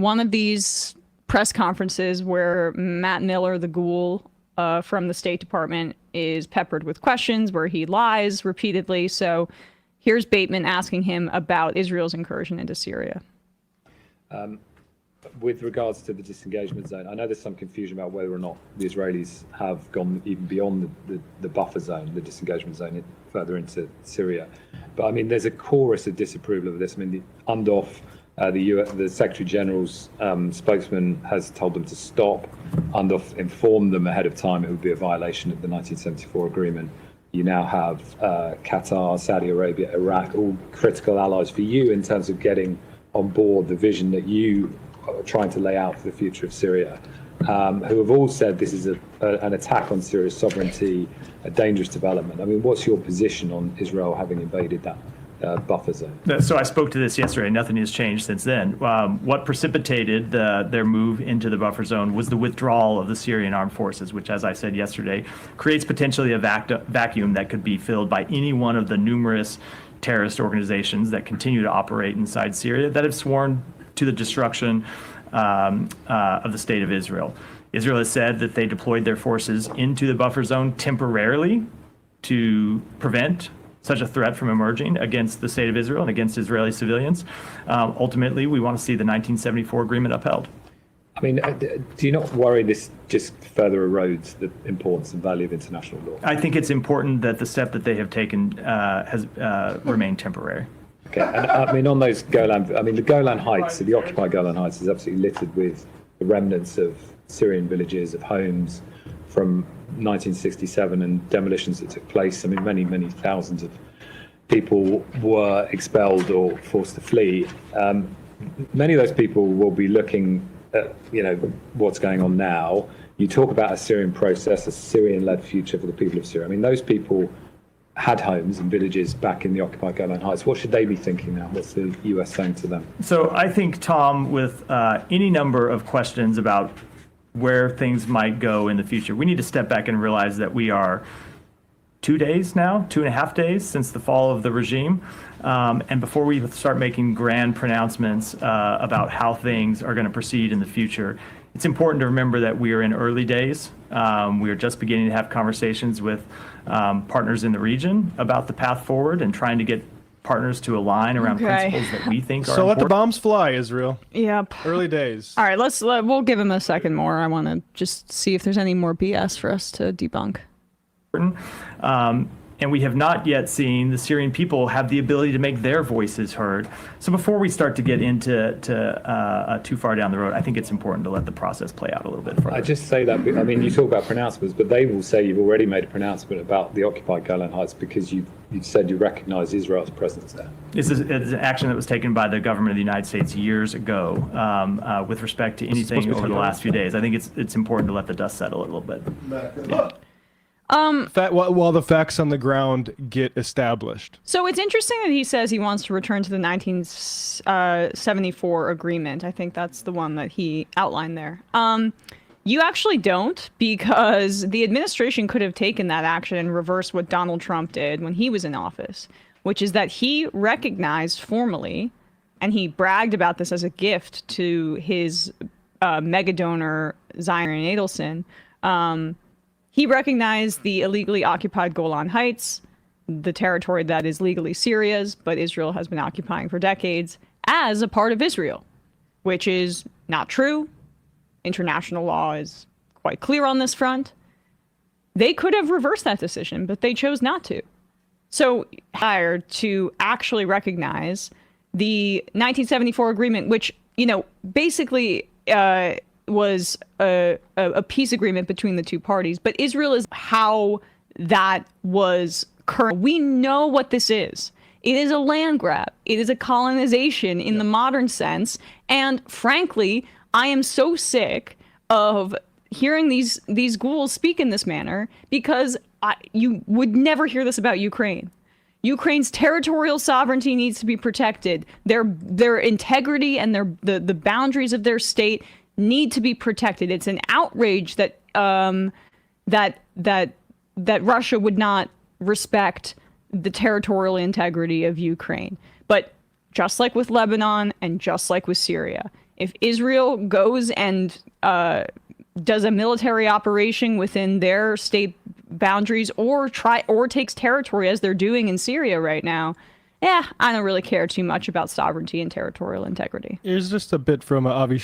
one of these press conferences where Matt Miller, the ghoul from the State Department, is peppered with questions where he lies repeatedly. So here's Bateman asking him about Israel's incursion into Syria. With regards to the disengagement zone, I know there's some confusion about whether or not the Israelis have gone even beyond the buffer zone, the disengagement zone, further into Syria. But I mean, there's a chorus of disapproval of this. I mean, the UNDOF, the Secretary General's spokesman, has told them to stop. UNDOF informed them ahead of time it would be a violation of the 1974 agreement. You now have Qatar, Saudi Arabia, Iraq, all critical allies for you in terms of getting on board the vision that you are trying to lay out for the future of Syria, who have all said this is an attack on Syria's sovereignty, a dangerous development. I mean, what's your position on Israel having invaded that buffer zone? So I spoke to this yesterday. Nothing has changed since then. What precipitated their move into the buffer zone was the withdrawal of the Syrian armed forces, which, as I said yesterday, creates potentially a vacuum that could be filled by any one of the numerous terrorist organizations that continue to operate inside Syria that have sworn to the destruction of the state of Israel. Israel has said that they deployed their forces into the buffer zone temporarily to prevent such a threat from emerging against the state of Israel and against Israeli civilians. Ultimately, we want to see the 1974 agreement upheld. I mean, do you not worry this just further erodes the importance and value of international law? I think it's important that the step that they have taken has remained temporary. Okay, and I mean, on those Golan, I mean, the Golan Heights, the occupied Golan Heights, is absolutely littered with the remnants of Syrian villages, of homes from 1967 and demolitions that took place. I mean, many thousands of people were expelled or forced to flee. Many of those people will be looking at, what's going on now. You talk about a Syrian process, a Syrian-led future for the people of Syria. I mean, those people had homes and villages back in the occupied Golan Heights. What should they be thinking now? What's the US saying to them? So I think, Tom, with any number of questions about where things might go in the future, we need to step back and realize that we are 2.5 days since the fall of the regime. And before we start making grand pronouncements about how things are going to proceed in the future, it's important to remember that we are in early days. We are just beginning to have conversations with partners in the region about the path forward and trying to get partners to align around principles that we think are So important. let the bombs fly, Israel. Yep. Early days. All right, we'll give him a second more. I want to just see if there's any more BS for us to debunk. And we have not yet seen the Syrian people have the ability to make their voices heard. So before we start to get into too far down the road, I think it's important to let the process play out a little bit further. I just say that, I mean, you talk about pronouncements, but they will say you've already made a pronouncement about the occupied Golan Heights because you've said you recognize Israel's presence there. This is an action that was taken by the government of the United States years ago with respect to anything over the last few days. I think it's important to let the dust settle a little bit. Yeah. While the facts on the ground get established. So it's interesting that he says he wants to return to the 1974 agreement. I think that's the one that he outlined there. You actually don't, because the administration could have taken that action and reversed what Donald Trump did when he was in office, which is that he recognized formally, and he bragged about this as a gift to his mega donor, Zion Adelson. He recognized the illegally occupied Golan Heights, the territory that is legally Syria's, but Israel has been occupying for decades, as a part of Israel, which is not true. International law is quite clear on this front. They could have reversed that decision, but they chose not to. So hired to actually recognize the 1974 agreement, which, basically was a peace agreement between the two parties, but Israel is how that was current. We know what this is. It is a land grab. It is a colonization in the modern sense. And frankly, I am so sick of hearing these ghouls speak in this manner because you would never hear this about Ukraine. Ukraine's territorial sovereignty needs to be protected. Their integrity and the boundaries of their state need to be protected. It's an outrage that Russia would not respect the territorial integrity of Ukraine. But just like with Lebanon and just like with Syria, If Israel goes and does a military operation within their state boundaries or takes territory as they're doing in Syria right now, I don't really care too much about sovereignty and territorial integrity. Here's just a bit from Avi